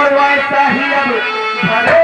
और वैसा ही अब भरे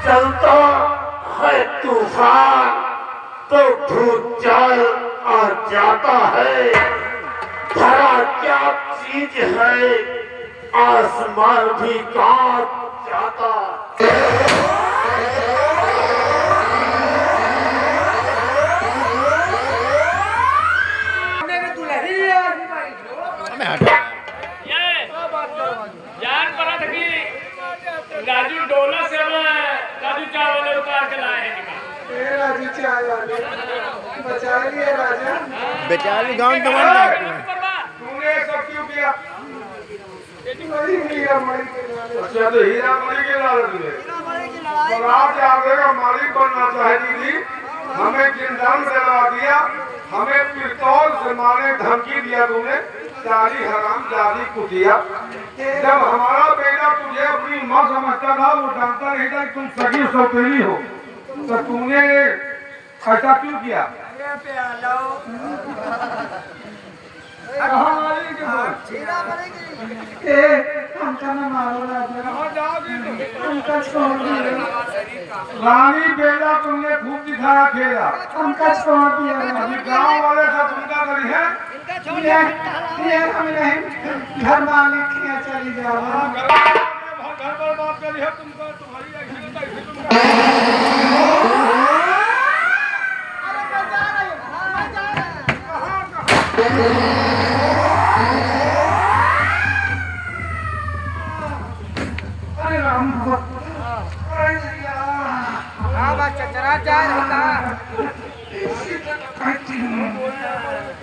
चलता है तूफान तो धूप जल आ जाता है। धरा क्या चीज है आसमान भी कांप जाता। राजू डोला से राजू चावल उतार के लाए हैं। राजू चावल बचा लिए राजा बेचारी गांव तूने सब क्यों किया? अच्छा तो हीरा मणि के लालच में राज आगे का मालिक बनना चाहे दीदी, हमें जिंदान से लगा दिया, हमें पिस्तौल से मारने धमकी दिया तूने। सारी हराम जादी कुटिया। जब हमारा बेटा तुझे अपनी माँ समझता था, वो जानता नहीं था कि तुम सगी सौतेली हो, तो तूने ऐसा क्यों किया? रानी बेला तुमने खूब दिखाया खेला, गाँव वाले सब उनका करी है। घर मालिक चली जाओ, घर पर बात करी है तुमको, तुम्हारी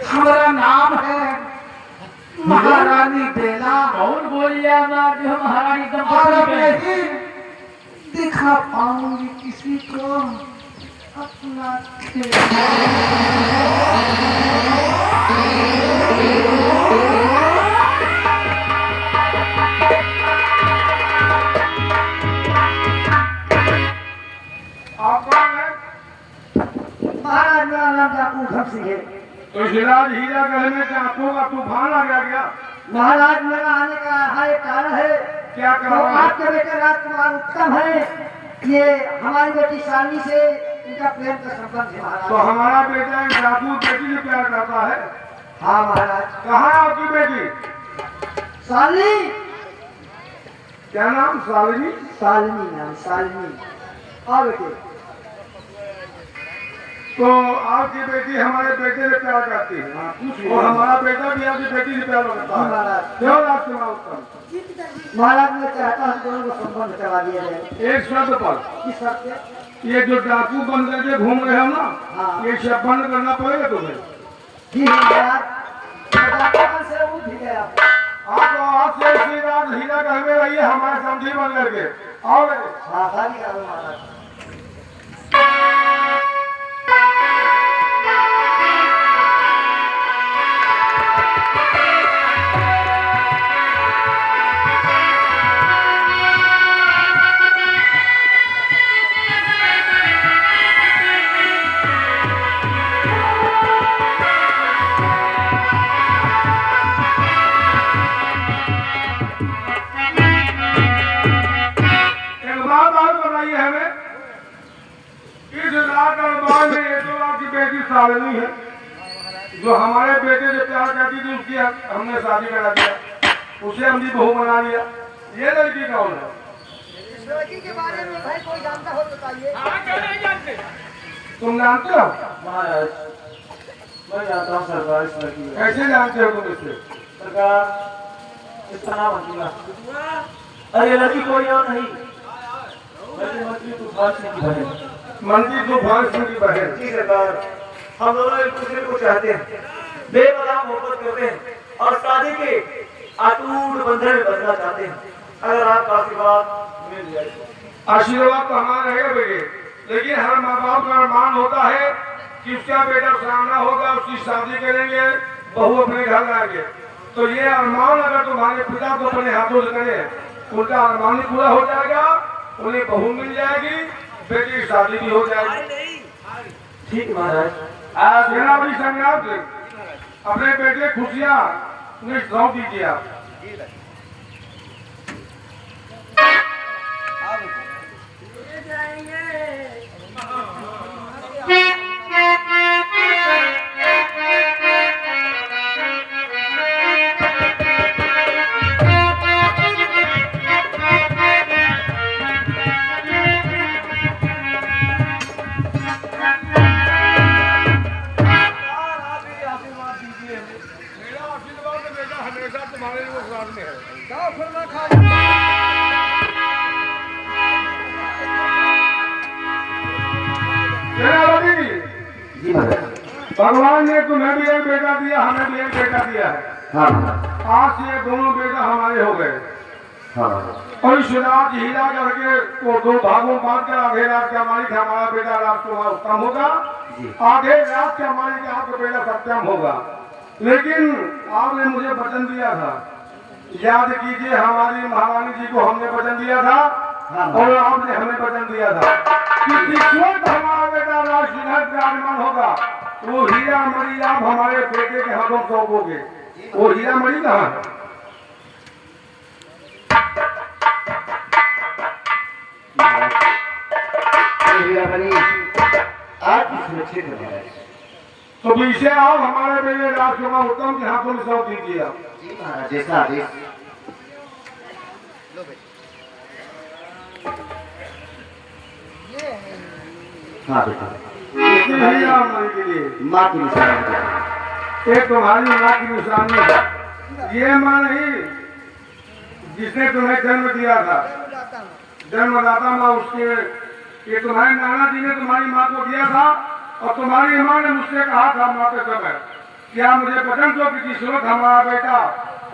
हमारा नाम है महारानी बेला। कौन बोलिया जो महारानी और नहीं दिखा पाऊंगी किसी को अपना खेल। तो सिराज हीरा कहने के आंखों का तूफान आ गया। महाराज मेरा आने का है कारण है क्या तो कारण? आपके बेटे राजकुमार उत्तम है, ये हमारी बेटी शालिनी से इनका प्रेम का संबंध है महाराज। तो हमारा बेटा एक जादू बेटी से प्यार करता है। हाँ महाराज। कहाँ है आपकी बेटी? शालिनी। क्या नाम? शालिनी। शालिनी नाम, शालिनी। हाँ बेटे। तो आपकी बेटी हमारे बेटे से प्यार करती है और हमारा बेटा भी आपकी बेटी से प्यार करता है। क्यों राजकुमार उत्तम? महाराज मैं चाहता हूँ दोनों को संबंध करवा दिया जाए। एक शर्त पर, किस शर्त पे? ये जो डाकू बन करके घूम रहे हो ना, हाँ। ये सब बंद करना पड़ेगा तुम्हें। जी हाँ महाराज, डाकूपन से उठ भी गया। आप आज से इसी रात हीरा घर में रहिए हमारे समझी बन करके। आओ बेटे। हाँ खाली करो महाराज। एक बात और बताइए हमें, इस रात दरबार में ये तो आपकी बेटी सालनी है, जो हमारे बेटे से प्यार करती थी उसकी हमने शादी करा दिया, उसे हमने बहू बना लिया। ये लड़की कौन है? इस लड़की के बारे में भाई कोई जानता हो तो बताइए। हाँ क्यों नहीं जानते? तुम जानते हो? महाराज मैं जानता हूँ सरकार इस लड़की को। कैसे जानते हो तुम इसे? सरकार इसका नाम अंजुला। अरे ये लड़की कोई और नहीं बल्कि मंत्री तूफान सिंह की बहन। मंत्री तूफान सिंह की बहन। जी सरकार, हम दोनों एक दूसरे को चाहते हैं, बेपनाह मोहब्बत करते हैं और शादी के अटूट बंधन में बंधना चाहते हैं। अगर आपका आशीर्वाद मिल जाए। आशीर्वाद तो हमारा रहेगा बेटे, लेकिन हर माँ बाप का अरमान होता है कि उसका बेटा सामना होगा, उसकी शादी करेंगे, बहू अपने घर लाएंगे। तो ये अरमान अगर तुम्हारे पिता को अपने हाथों से करे, उनका अरमान ही पूरा हो जाएगा, उन्हें बहू मिल जाएगी, बेटी की शादी भी हो जाएगी। ठीक महाराज। सेनापति संग्राम से अपने बेटे खुशियाँ सौंप दीजिए आप। मेरा आशीर्वाद तो बेटा हमेशा तुम्हारे लिए साथ में है। जाओ फिर मैं खा जी महाराज। भगवान ने तुम्हें भी एक बेटा दिया, हमें भी एक बेटा दिया है। हाँ आज से ये दोनों बेटा हमारे हो गए। हाँ और इस रात हीरा करके को दो भागों में बांट कर आधे रात का मालिक हमारा बेटा राजकुमार उत्तम होगा, आधे रात का मालिक आपका बेटा सत्यम होगा। लेकिन आपने मुझे वचन दिया था, याद कीजिए, हमारी महारानी जी को हमने वचन दिया था और आपने हमें वचन दिया था कि किस्मत हमारा बेटा राजसिंह विराजमान होगा, वो हीरा मणि आप हमारे बेटे के हाथों सौंपोगे। वो हीरा मणि कहाँ है? आप सुरक्षित हो महाराज। तो इसे आप हमारे बेटे राजकुमार उत्तम के हाथों में सौंप दीजिए आप। जी महाराज, जैसा आदेश। हाँ बेटा, इसी हीरा मणि के लिए माँ की निशानी। ये तुम्हारी माँ की निशानी है। ये माँ नहीं जिसने तुम्हें जन्म दिया था, जन्मदाता माँ उसके, ये तुम्हारे नाना जी ने तुम्हारी माँ को दिया था और तुम्हारी माँ ने मुझसे कहा था माते समय, क्या मुझे वचन दो कि जिस वक्त हमारा बेटा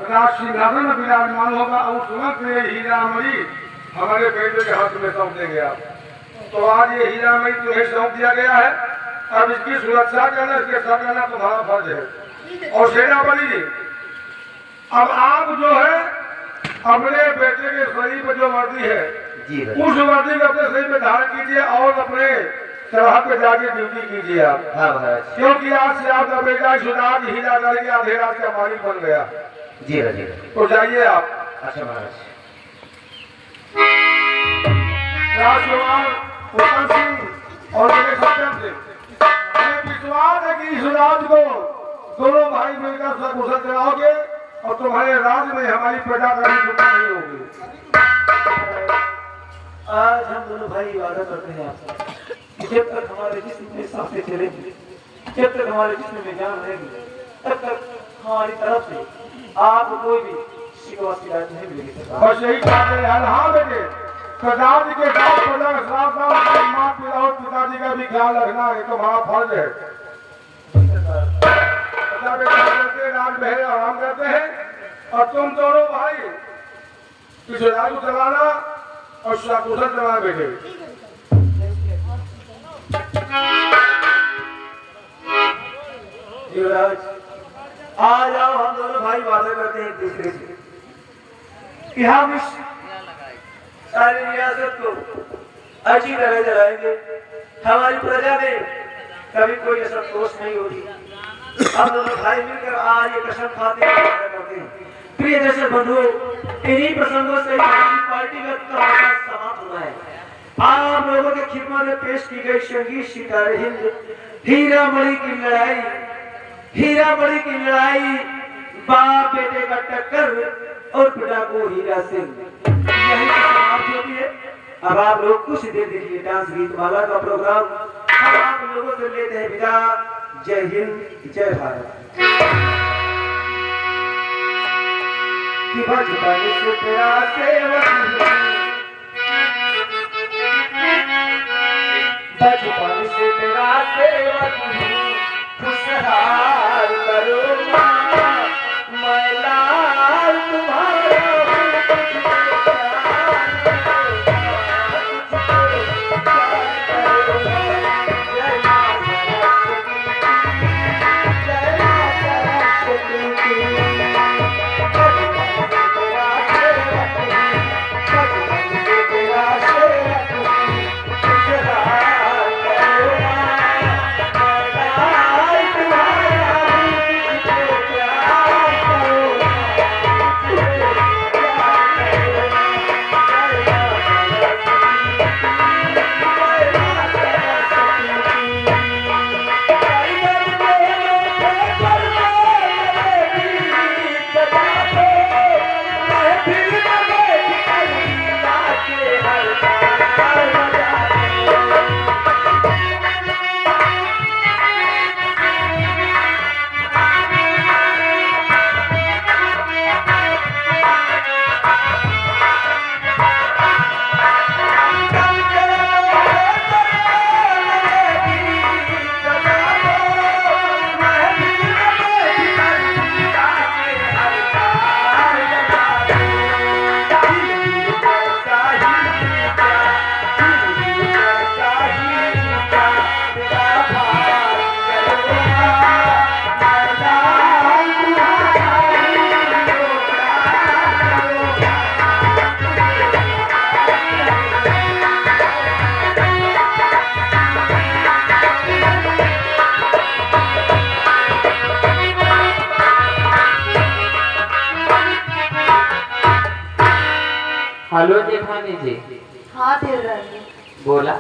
राज सिंहासन में विराजमान होगा उस वक्त ये हीरा मणि हमारे बेटे के हाथ में सौंप देंगे आप। तो आज ये हीरा मणि तुम्हें सौंप दिया गया है, अब इसकी सुरक्षा करना, इसके साथ करना तुम्हारा फर्ज है। और सेनापति जी, अब आप जो है अपने बेटे के शरीर पर जो वर्दी है, जी उस वर्दी को अपने शरीर में धारण कीजिए और अपने सरहद पे जाके ड्यूटी कीजिए आप। हाँ महाराज। क्योंकि आज से आपका बेटा सुनाज हीरा करके आधे रात का मालिक बन गया। जी जी। तो जाइए आप। अच्छा महाराज। राजकुमार उत्तम सिंह और मेरे सत्यम सिंह, हमें विश्वास है कि इस राज को दोनों भाई मिलकर सकुशल चलाओगे और तुम्हारे राज में हमारी प्रजा कभी दुखी नहीं होगी। आज हम दोनों भाई वादा करते हैं आपसे कि जब तक हमारे जिस्म में सांसें चलेंगी, जब तक हमारे जिस्म में जान रहेगी, तब तक हमारी तरफ से आपको कोई भी शिकवा शिकायत नहीं मिलेगी सरकार। बस यही चाहते हैं। हाँ बेटे, पिताजी के साथ साथ माँ पिता और पिताजी का भी ख्याल रखना है, तुम्हारा फर्ज है। अच्छा बेटा, रात में आराम करते हैं और तुम दोनों भाई पीछे दारू चलाना और शाकुशल चलाना बेटे। युवराज, आज आओ हम दोनों भाई वादा करते हैं एक दूसरे से कि हम इस सारी रियासत को अच्छी तरह चलाएंगे। हमारी प्रजा में कभी कोई असंतोष नहीं होगी। हम दोनों भाई मिलकर आज ये कसम खाते हैं, वादा करते हैं। प्रिय दर्शक बंधुओं, इन्हीं प्रसंगों से हमारी पार्टी का तमाशा समाप्त होना है। आप लोगों के खिदमत में पेश की गई संगीत सितारे हिंद हीरामणि की लड़ाई, हीरामणि की लड़ाई, बाप बेटे का टक्कर और पिता को हीरा सिंह, यही समाप्त होती है। अब आप लोग कुछ देर देखिए डांस गीत माला का प्रोग्राम। हम आप लोगों से लेते हैं विदा। जय हिंद, जय भारत। कि बचपन से तेरा सेवक हूँ, बचपन से तेरा सेवक हूँ, खुशहाल करो मैं लाल तुम्हारा हूँ, तुझको प्यार करूँगा। जय माँ सरस्वती की, बचपन से तेरा सेवक हूँ, बचपन से तेरा सेवक हूँ, खुशहाल करूँगा मैं लाल तुम्हारा हूँ, तुझको प्यार करूँगा, तुझको प्यार करूँगा। हेलो जेठानी जी। हाँ देव रानी, बोला